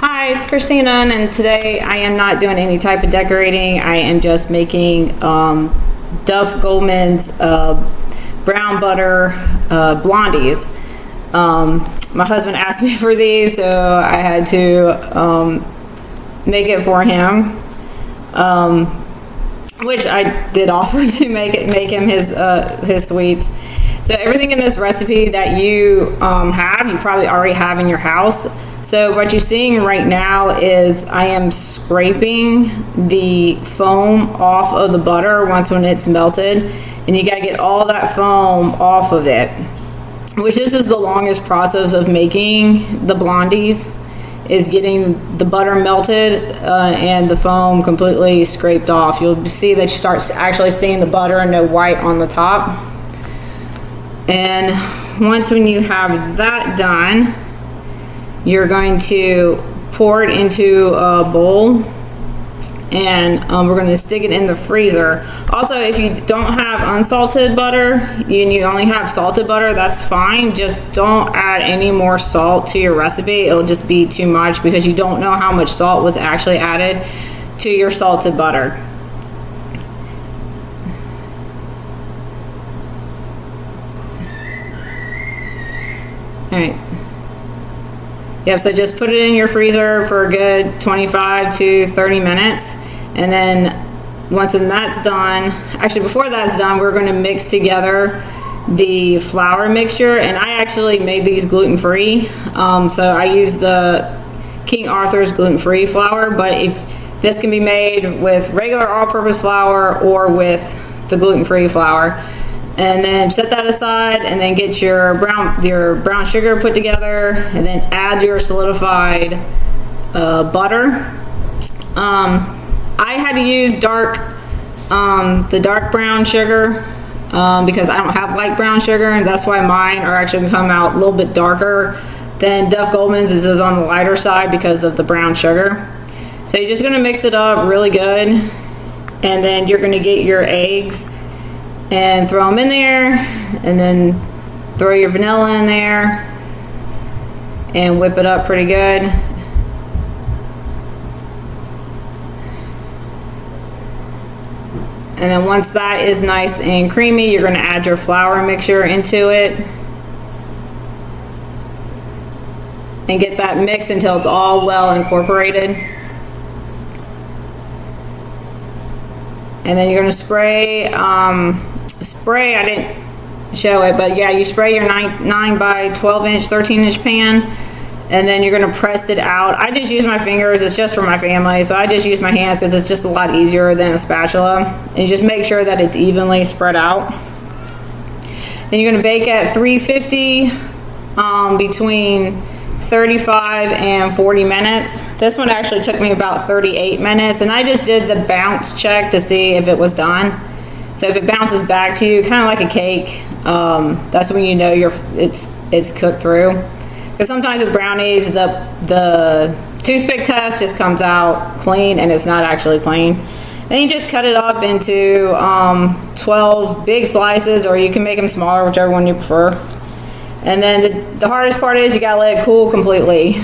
Hi, it's Christina, and today I am not doing any type of decorating. I am just making Duff Goldman's brown butter blondies. My husband asked me for these, so I had to make it for him, which I did offer to make him his sweets. So everything in this recipe that you you probably already have in your house. So what you're seeing right now is I am scraping the foam off of the butter when it's melted, and you got to get all that foam off of it, which this is the longest process of making the blondies, is getting the butter melted and the foam completely scraped off. You'll see that you start actually seeing the butter and no white on the top. And when you have that done, you're going to pour it into a bowl, and we're going to stick it in the freezer. Also, if you don't have unsalted butter and you only have salted butter, that's fine. Just don't add any more salt to your recipe. It'll just be too much because you don't know how much salt was actually added to your salted butter. All right. Yep, so just put it in your freezer for a good 25 to 30 minutes. And then once that's done, actually before that's done, we're going to mix together the flour mixture. And I actually made these gluten-free. So I use the King Arthur's gluten-free flour, but if this can be made with regular all-purpose flour or with the gluten-free flour. And then set that aside, and then get your brown sugar put together, and then add your solidified butter. I had to use the dark brown sugar because I don't have light brown sugar, and that's why mine are actually going to come out a little bit darker than Duff Goldman's is on the lighter side because of the brown sugar. So you're just going to mix it up really good, and then you're going to get your eggs and throw them in there, and then throw your vanilla in there and whip it up pretty good. And then once that is nice and creamy, you're going to add your flour mixture into it and get that mix until it's all well incorporated. And then you're going to spray, I didn't show it, but yeah, you spray your 9 by 12 inch, 13 inch pan, and then you're going to press it out. I just use my fingers, it's just for my family, so I just use my hands because it's just a lot easier than a spatula. And you just make sure that it's evenly spread out. Then you're going to bake at 350 between 35 and 40 minutes. This one actually took me about 38 minutes, and I just did the bounce check to see if it was done. So if it bounces back to you, kind of like a cake, that's when you know it's cooked through. Because sometimes with brownies, the toothpick test just comes out clean, and it's not actually clean. Then you just cut it up into 12 big slices, or you can make them smaller, whichever one you prefer. And then the hardest part is you gotta let it cool completely.